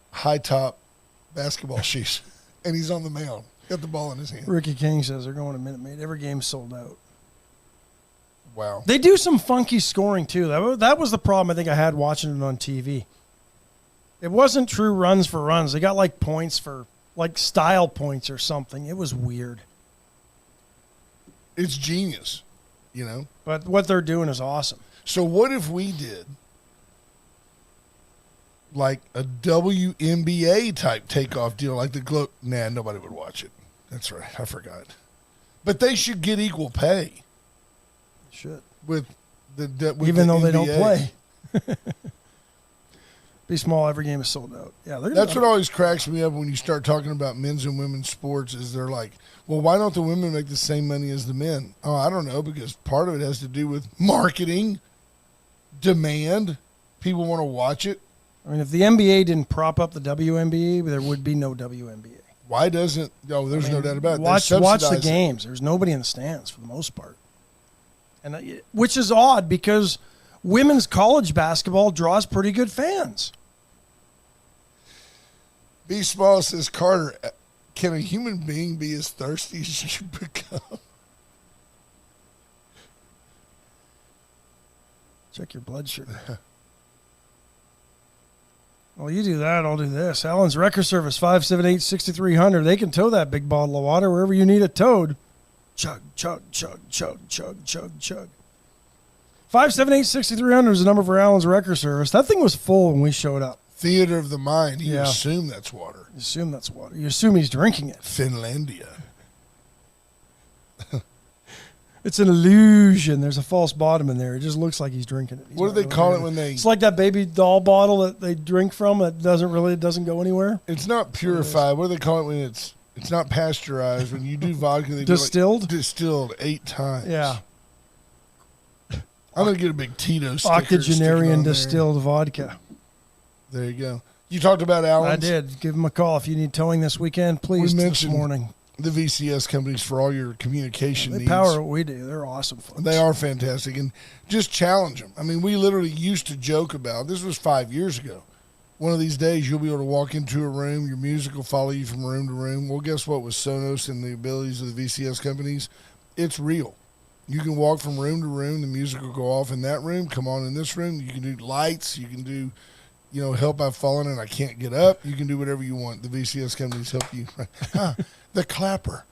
high-top basketball shoes. And he's on the mound. Got the ball in his hand. Ricky King says they're going to Minute Maid. Every game's sold out. Wow. They do some funky scoring, too. That was the problem I think I had watching it on TV. It wasn't true runs for runs. They got like points for like style points or something. It was weird. It's genius, But what they're doing is awesome. So what if we did like a WNBA type takeoff deal, like the Globe? Nah, nobody would watch it. That's right. I forgot. But they should get equal pay. Should with even though NBA. They don't play. Be small. Every game is sold out. Yeah, that's what always cracks me up when you start talking about men's and women's sports. Is they're like, well, why don't the women make the same money as the men? Oh, I don't know, because part of it has to do with marketing, demand. People want to watch it. If the NBA didn't prop up the WNBA, there would be no WNBA. Why doesn't? Oh, there's no doubt about it. Watch the games. There's nobody in the stands for the most part. And which is odd because women's college basketball draws pretty good fans. B. Small says, Carter, can a human being be as thirsty as you become? Check your blood sugar. Well, you do that, I'll do this. Allen's Wrecker Service, 578-6300. They can tow that big bottle of water wherever you need it towed. Chug, chug, chug, chug, chug, chug, chug. 578-6300 is the number for Allen's Wrecker Service. That thing was full when we showed up. Theater of the mind. You assume that's water. You assume that's water. You assume he's drinking it. Finlandia. It's an illusion. There's a false bottom in there. It just looks like he's drinking it. What do they call it when they... It's like that baby doll bottle that they drink from that doesn't go anywhere. It's not purified. What do they call it when it's not pasteurized? When you do vodka, they distilled? Do distilled 8 times. Yeah. I'm going to get a big Tito sticker. Octogenarian distilled vodka. There you go. You talked about Allen's? I did. Give him a call if you need towing this weekend, please. We mentioned this morning the VCS companies for all your communication needs. They power what we do. They're awesome folks. They are fantastic. And just challenge them. We literally used to joke about, this was 5 years ago, one of these days you'll be able to walk into a room, your music will follow you from room to room. Well, guess what? With Sonos and the abilities of the VCS companies, it's real. You can walk from room to room. The music will go off in that room, come on in this room. You can do lights. You can do, help I've fallen and I can't get up. You can do whatever you want. The VCS companies help you. The Clapper.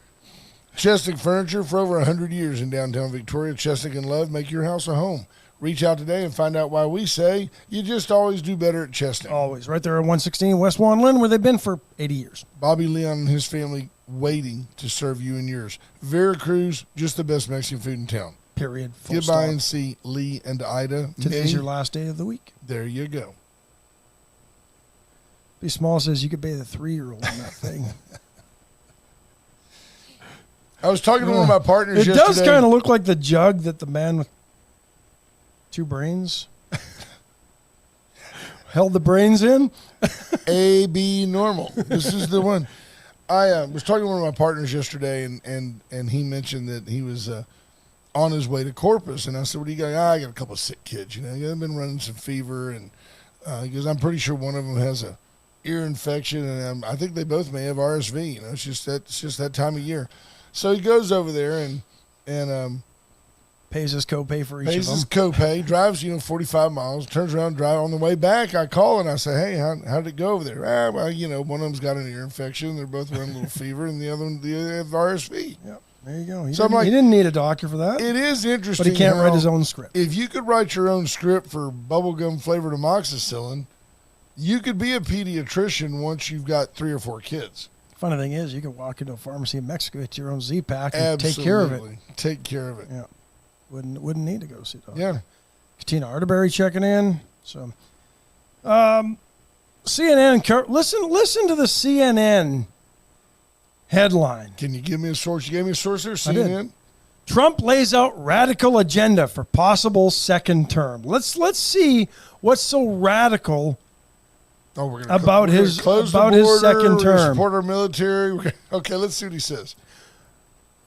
Chesnick Furniture for over 100 years in downtown Victoria. Chesnick and Love make your house a home. Reach out today and find out why we say you just always do better at Chestnut. Always. Right there at 116 West Juan Lynn, where they've been for 80 years. Bobby Leon and his family waiting to serve you and yours. Veracruz, just the best Mexican food in town. Period. Full Get by stop. and see Lee and Ida. Today's your last day of the week. There you go. B. Small says you could bathe a 3-year-old in that thing. I was talking to one of my partners It yesterday. does kind of look like the jug that the man with 2 brains held the brains in. AB normal. This is the one. I was talking to one of my partners yesterday, and he mentioned that he was on his way to Corpus, and I said, "What do you got?" I got a couple of sick kids. They've been running some fever, and he goes, "I'm pretty sure one of them has a ear infection, and I think they both may have RSV. It's just that time of year." So he goes over there and pays his copay for each pays of his them. copay, drives 45 miles, turns around, drive on the way back. I call and I say, "Hey, how did it go over there?" Well, one of them's got an ear infection. They're both running a little fever, and the other have RSV. Yep, there you go. He didn't need a doctor for that. It is interesting, but he can't write his own script. If you could write your own script for bubblegum flavored amoxicillin, you could be a pediatrician once you've got 3 or 4 kids. Funny thing is, you could walk into a pharmacy in Mexico, get your own Z-Pack, and take care of it. Take care of it. Yeah, wouldn't need to go see a doctor. Yeah. Katina Arterberry checking in. So, CNN. Listen to the CNN headline. Can you give me a source? You gave me a source there, I did. CNN? Trump lays out radical agenda for possible second term. Let's see what's so radical about his second term. Support our military. Okay, let's see what he says.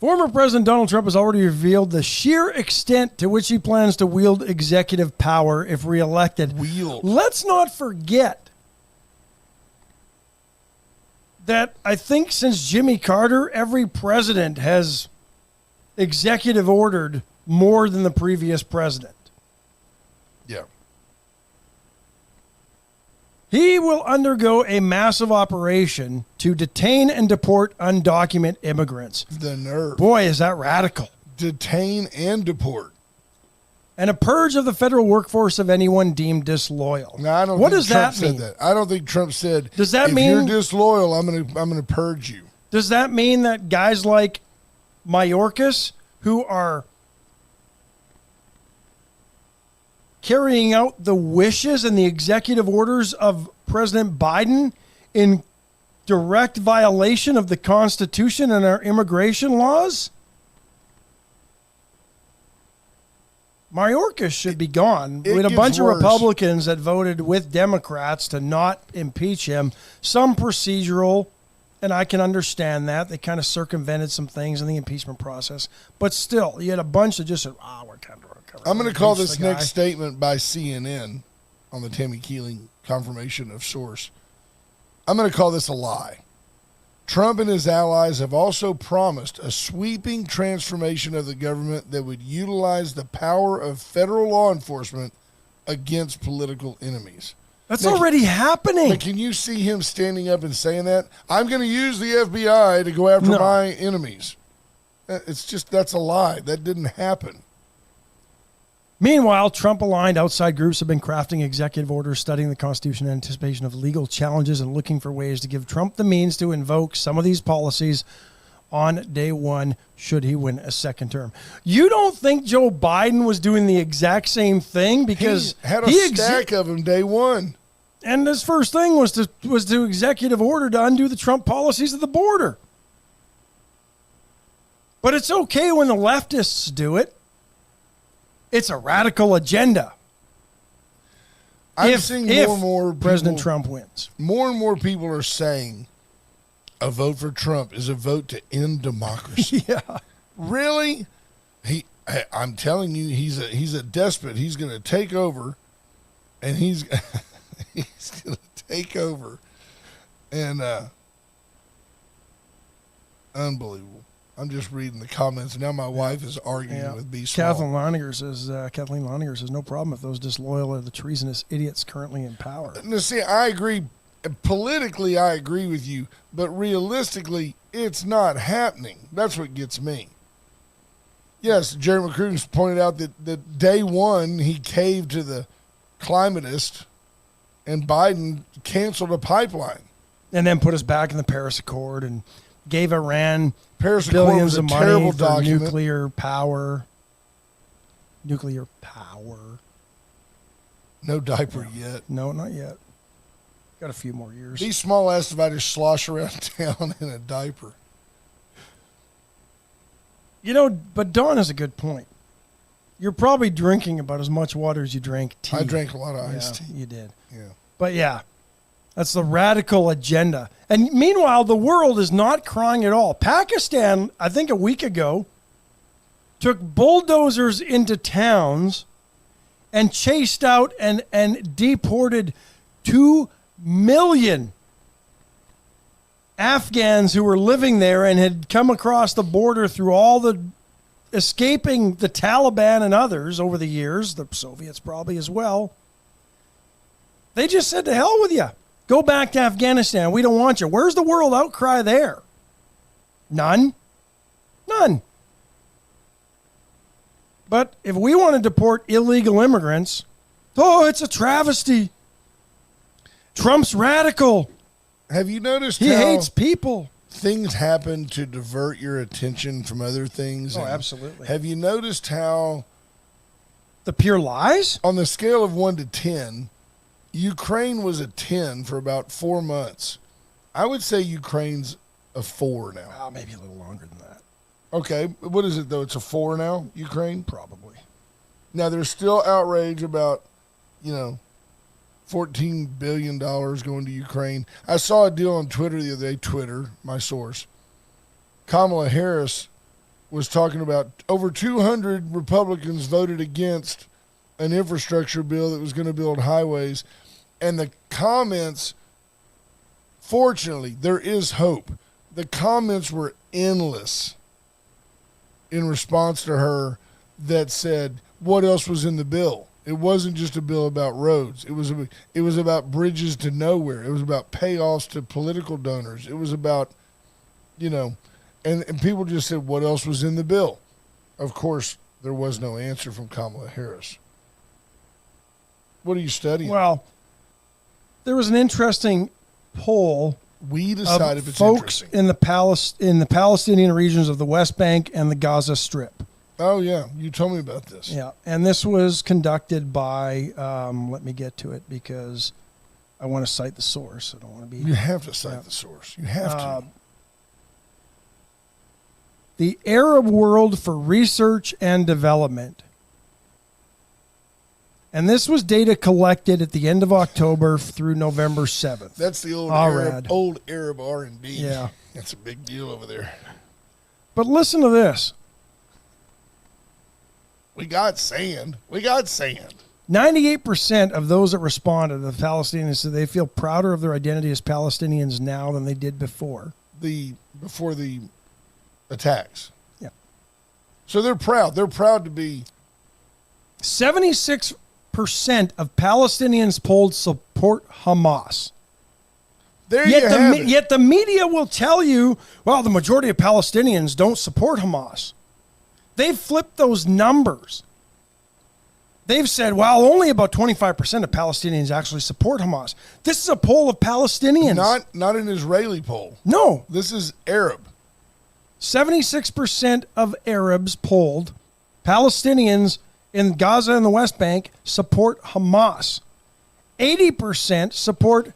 Former President Donald Trump has already revealed the sheer extent to which he plans to wield executive power if reelected. Let's not forget that I think since Jimmy Carter, every president has executive ordered more than the previous president. Yeah. He will undergo a massive operation to detain and deport undocumented immigrants. The nerve. Boy, is that radical. Detain and deport. And a purge of the federal workforce of anyone deemed disloyal. No, I don't what think does Trump that mean? said that. I don't think Trump said, does that if mean you're disloyal, I'm gonna purge you. Does that mean that guys like Mayorkas, who are carrying out the wishes and the executive orders of President Biden in direct violation of the Constitution and our immigration laws? Mayorkas should be gone. We had a bunch of Republicans that voted with Democrats to not impeach him. Some procedural, and I can understand that. They kind of circumvented some things in the impeachment process. But still, you had a bunch that just said, we're kind of... I'm going to call this next statement by CNN on the Tammy Keeling confirmation of source. I'm going to call this a lie. Trump and his allies have also promised a sweeping transformation of the government that would utilize the power of federal law enforcement against political enemies. That's already happening. But can you see him standing up and saying that? I'm going to use the FBI to go after my enemies. It's just, that's a lie. That didn't happen. Meanwhile, Trump-aligned outside groups have been crafting executive orders, studying the Constitution in anticipation of legal challenges and looking for ways to give Trump the means to invoke some of these policies on day one should he win a second term. You don't think Joe Biden was doing the exact same thing? Because he had a stack of them day one. And his first thing was to executive order to undo the Trump policies at the border. But it's okay when the leftists do it. It's a radical agenda. I'm seeing more and more people, President Trump wins. More and more people are saying a vote for Trump is a vote to end democracy. Yeah. Really? I'm telling you, he's a despot. He's going to take over, and he's going to take over, and unbelievable. I'm just reading the comments. Now my wife is arguing with B. Small. Kathleen Loninger says, no problem if those disloyal or the treasonous idiots currently in power. Now, see, I agree. Politically, I agree with you. But realistically, it's not happening. That's what gets me. Yes, Jerry McCruden's pointed out that day one he caved to the climatist, and Biden canceled a pipeline. And then put us back in the Paris Accord and gave Iran Paris Accord billions was a of money terrible for document. nuclear power. Nuclear power. No diaper yet. No, not yet. Got a few more years. These small ass dividers slosh around town in a diaper. You know, but Don has a good point. You're probably drinking about as much water as you drank tea. I drank a lot of iced tea. You did. Yeah. But yeah, that's the radical agenda. And meanwhile, the world is not crying at all. Pakistan, I think a week ago, took bulldozers into towns and chased out and deported 2 million Afghans who were living there and had come across the border through all the escaping the Taliban and others over the years, the Soviets probably as well. They just said, to hell with you. Go back to Afghanistan. We don't want you. Where's the world outcry there? None. None. But if we want to deport illegal immigrants, oh, it's a travesty. Trump's radical. Have you noticed He how hates people. things happen to divert your attention from other things? Oh, And absolutely. Have you noticed how, The pure lies? on the scale of 1 to 10, Ukraine was a 10 for about 4 months? I would say Ukraine's a 4 now. Oh, maybe a little longer than that. Okay, what is it though? It's a 4 now, Ukraine? Probably. Now, there's still outrage about, $14 billion going to Ukraine. I saw a deal on Twitter the other day, Twitter, my source. Kamala Harris was talking about over 200 Republicans voted against an infrastructure bill that was going to build highways. And the comments, fortunately, there is hope. The comments were endless in response to her that said, what else was in the bill? It wasn't just a bill about roads. It was about bridges to nowhere. It was about payoffs to political donors. It was about, and people just said, what else was in the bill? Of course, there was no answer from Kamala Harris. What are you studying? Well, there was an interesting poll we decide of if it's folks interesting. in the Palestinian regions of the West Bank and the Gaza Strip. Oh, yeah. You told me about this. Yeah, and this was conducted by, let me get to it because I want to cite the source. I don't want to be... You have to cite the source. You have to. The Arab World for Research and Development. And this was data collected at the end of October through November 7th. That's the old Arab R&D. Yeah. That's a big deal over there. But listen to this. We got sand. 98% of those that responded, the Palestinians, said they feel prouder of their identity as Palestinians now than they did before. Before the attacks. Yeah. So they're proud. They're proud to be... 76% of Palestinians polled support Hamas. Yet the media will tell you, well, the majority of Palestinians don't support Hamas. They've flipped those numbers. They've said, well, only about 25% of Palestinians actually support Hamas. This is a poll of Palestinians. Not an Israeli poll. No. This is Arab. 76% of Arabs polled, Palestinians in Gaza and the West Bank, support Hamas. 80% support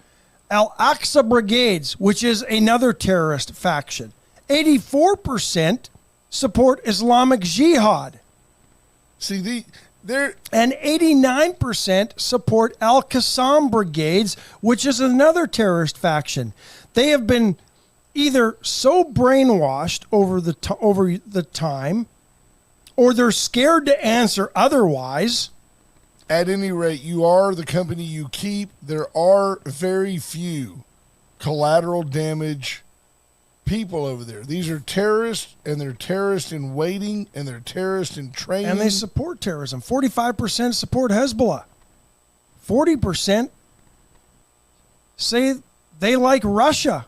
Al-Aqsa Brigades, which is another terrorist faction. 84% support Islamic Jihad. See, and 89% support Al-Qassam Brigades, which is another terrorist faction. They have been either so brainwashed over the time, or they're scared to answer otherwise. At any rate, you are the company you keep. There are very few collateral damage people over there. These are terrorists, and they're terrorists in waiting, and they're terrorists in training. And they support terrorism. 45% support Hezbollah. 40% say they like Russia.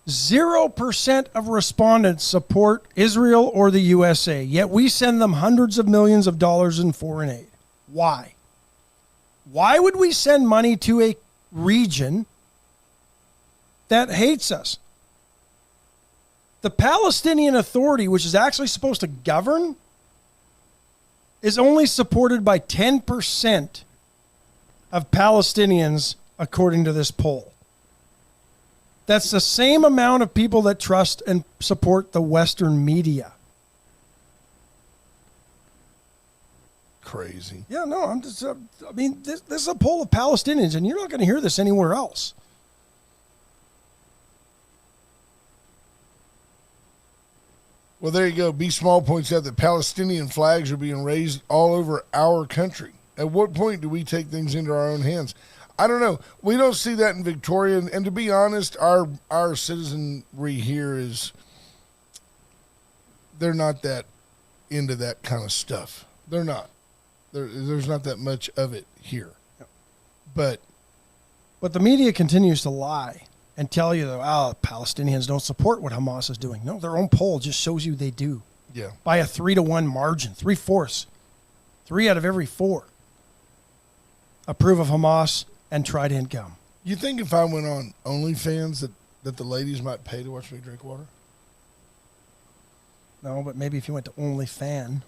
0% of respondents support Israel or the USA, yet we send them hundreds of millions of dollars in foreign aid. Why? Why would we send money to a region that hates us? The Palestinian Authority, which is actually supposed to govern, is only supported by 10% of Palestinians, according to this poll. That's the same amount of people that trust and support the Western media. Crazy. Yeah, no, I'm just, this is a poll of Palestinians, and you're not going to hear this anywhere else. Well, there you go. B. Small points out that Palestinian flags are being raised all over our country. At what point do we take things into our own hands? I don't know. We don't see that in Victoria. And to be honest, our citizenry here is, they're not that into that kind of stuff. They're not. There's not that much of it here. But the media continues to lie and tell you that, Palestinians don't support what Hamas is doing. No, their own poll just shows you they do. Yeah. By a 3-1 margin, 3/4. 3 out of every 4 approve of Hamas and try to income. You think if I went on OnlyFans that the ladies might pay to watch me drink water? No, but maybe if you went to OnlyFan.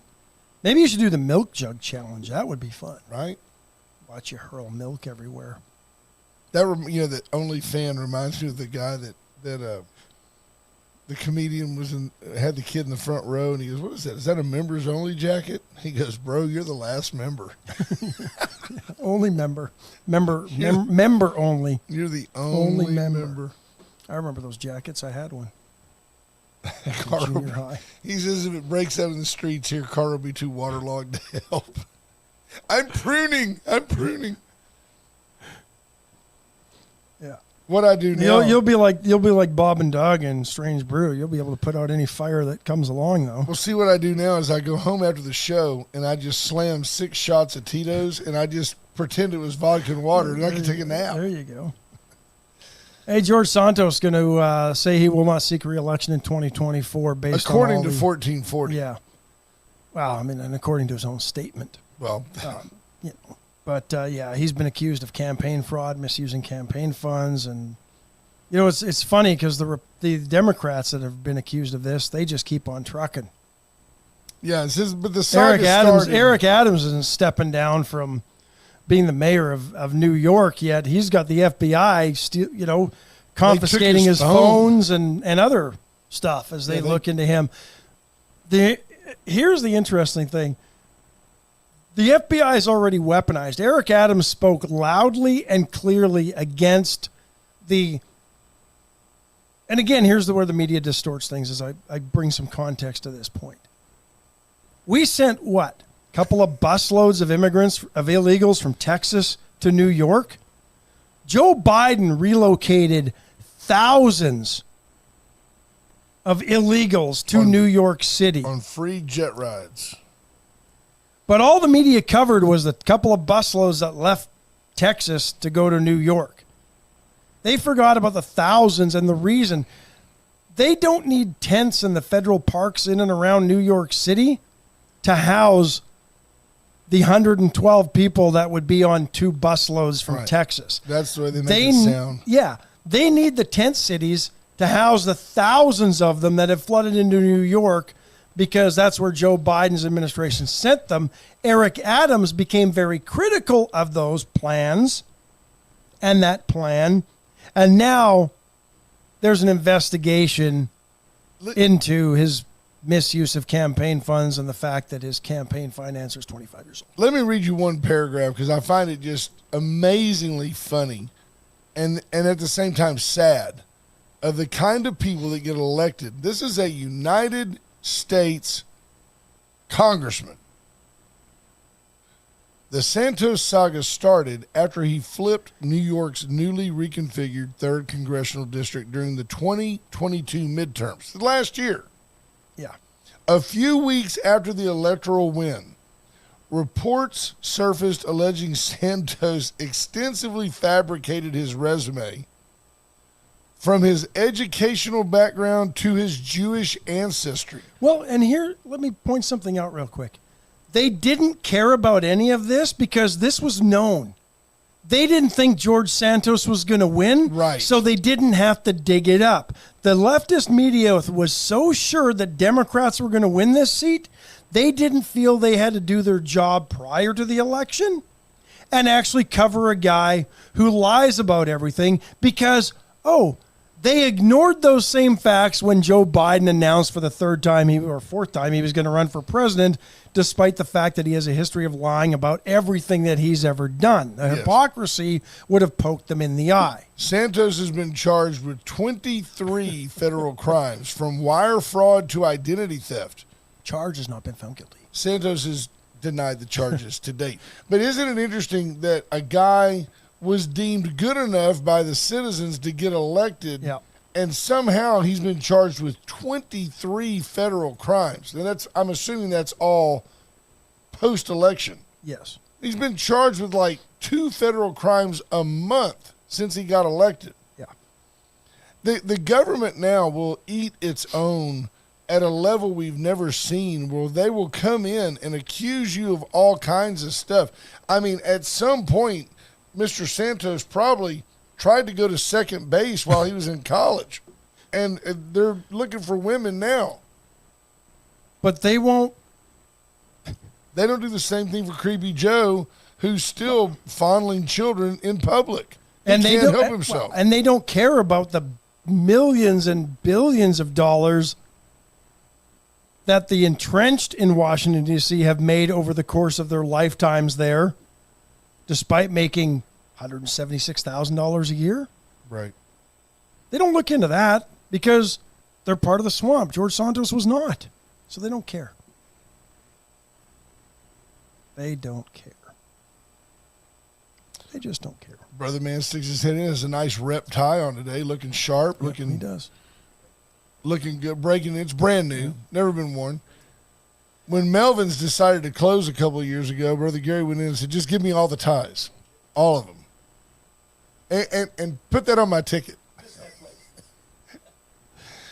Maybe you should do the milk jug challenge. That would be fun. Right? Watch you hurl milk everywhere. That OnlyFan reminds me of the guy that the comedian had the kid in the front row, and he goes, "What is that? Is that a members only jacket?" He goes, "Bro, you're the last member." Only member only. You're the only member. I remember those jackets. I had one. Junior high. He says if it breaks out in the streets here, car will be too waterlogged to help. I'm pruning. Yeah. What I do now, you'll be like Bob and Doug in Strange Brew. You'll be able to put out any fire that comes along, though. Well, see, what I do now is I go home after the show and I just slam 6 shots of Tito's and I just pretend it was vodka and water and I can take a nap. There you go. Hey, George Santos going to say he will not seek re-election in 2024 according to 1440. Yeah. Well, and according to his own statement. Well, But, he's been accused of campaign fraud, misusing campaign funds. And, it's funny because the Democrats that have been accused of this, they just keep on trucking. Yeah, but the saga Eric Adams isn't stepping down from being the mayor of New York yet. He's got the FBI, confiscating his phones and other stuff as they look into him. Here's the interesting thing. The FBI is already weaponized. Eric Adams spoke loudly and clearly against and again, here's where the media distorts things as I bring some context to this point. We sent what? A couple of busloads of illegals from Texas to New York? Joe Biden relocated thousands of illegals to New York City. On free jet rides. But all the media covered was the couple of busloads that left Texas to go to New York. They forgot about the thousands, and the reason they don't need tents in the federal parks in and around New York City to house the 112 people that would be on 2 busloads from Texas. That's the way they make it sound. Yeah. They need the tent cities to house the thousands of them that have flooded into New York because that's where Joe Biden's administration sent them. Eric Adams became very critical of those plans and that plan. And now there's an investigation into his misuse of campaign funds and the fact that his campaign financer is 25 years old. Let me read you one paragraph because I find it just amazingly funny and at the same time sad of the kind of people that get elected. This is a United States congressman. The Santos saga started after he flipped New York's newly reconfigured 3rd Congressional District during the 2022 midterms last year. Yeah. A few weeks after the electoral win, reports surfaced alleging Santos extensively fabricated his resume from his educational background to his Jewish ancestry. Well, and here, let me point something out real quick. They didn't care about any of this because this was known. They didn't think George Santos was going to win, right? So they didn't have to dig it up. The leftist media was so sure that Democrats were going to win this seat, they didn't feel they had to do their job prior to the election and actually cover a guy who lies about everything because, they ignored those same facts when Joe Biden announced for the fourth time he was going to run for president, despite the fact that he has a history of lying about everything that he's ever done. The hypocrisy would have poked them in the eye. Santos has been charged with 23 federal crimes, from wire fraud to identity theft. Charge has not been found guilty. Santos has denied the charges to date. But isn't it interesting that a guy was deemed good enough by the citizens to get elected, and somehow he's been charged with 23 federal crimes? And I'm assuming that's all post-election. Yes. He's been charged with like 2 federal crimes a month since he got elected. Yeah. The government now will eat its own at a level we've never seen, where they will come in and accuse you of all kinds of stuff. I mean, at some point, Mr. Santos probably tried to go to second base while he was in college, and they're looking for women now. But they won't. They don't do the same thing for Creepy Joe, who's still fondling children in public. And he can't help himself. And they don't care about the millions and billions of dollars that the entrenched in Washington, D.C. have made over the course of their lifetimes there, despite making $176,000 a year. Right. They don't look into that because they're part of the swamp. George Santos was not. So they don't care. They don't care. They just don't care. Brother Man sticks his head in. Has a nice rep tie on today, looking sharp, He does. Looking good, breaking. It's brand new, never been worn. When Melvin's decided to close a couple of years ago, Brother Gary went in and said, "Just give me all the ties, all of them, and put that on my ticket."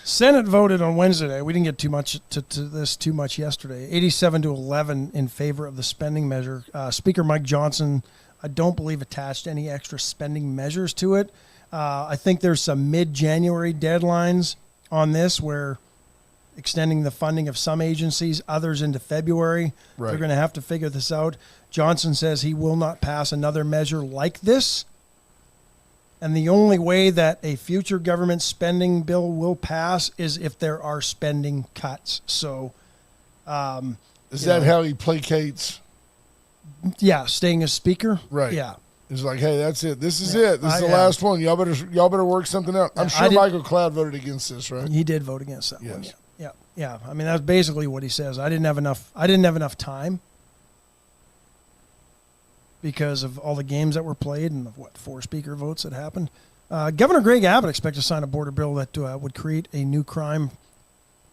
Senate voted on Wednesday. We didn't get too much to this too much yesterday. 87-11 in favor of the spending measure. Speaker Mike Johnson, I don't believe, attached any extra spending measures to it. I think there's some mid-January deadlines on this where extending the funding of some agencies, others into February. Right. They're going to have to figure this out. Johnson says he will not pass another measure like this. And the only way that a future government spending bill will pass is if there are spending cuts. So, is that how he placates? Yeah, staying as speaker. Right. Yeah. It's like, hey, that's it. This is it. This is the last one. Y'all better work something out. I'm sure Michael Cloud voted against this, right? He did vote against that one. Yes. Yeah. I mean, that's basically what he says. I didn't have enough time because of all the games that were played and of 4 speaker votes that happened. Governor Greg Abbott expects to sign a border bill that would create a new crime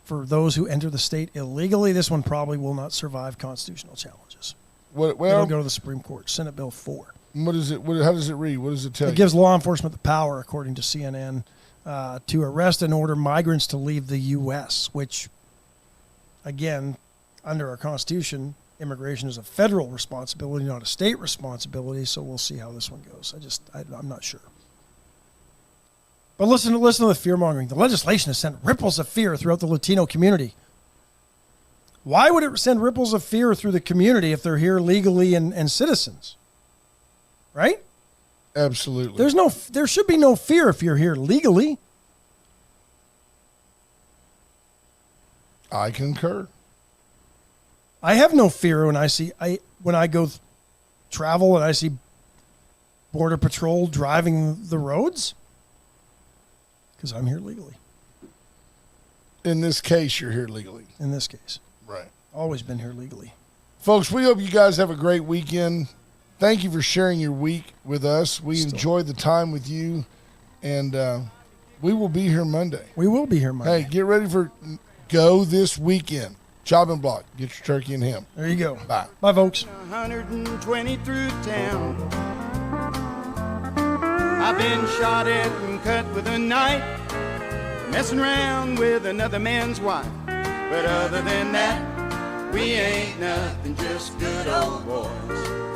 for those who enter the state illegally. This one probably will not survive constitutional challenges. It'll go to the Supreme Court. Senate Bill 4. What is it? How does it read? What does it tell you? It gives law enforcement the power, according to CNN, to arrest and order migrants to leave the U.S., which, again, under our Constitution, immigration is a federal responsibility, not a state responsibility, so we'll see how this one goes. I'm not sure. But listen to the fearmongering. The legislation has sent ripples of fear throughout the Latino community. Why would it send ripples of fear through the community if they're here legally and citizens? Right? Absolutely. There should be no fear if you're here legally. I concur. I have no fear when I go travel and I see Border Patrol driving the roads because I'm here legally. In this case, you're here legally. In this case. Right. Always been here legally. Folks, we hope you guys have a great weekend. Thank you for sharing your week with us. We enjoyed the time with you, and we will be here Monday. We will be here Monday. Hey, get ready for Go this weekend. Chopping block. Get your turkey and ham. There you go. Bye. Bye, folks. 120 through town. I've been shot at and cut with a knife, messing around with another man's wife. But other than that, we ain't nothing, just good old boys.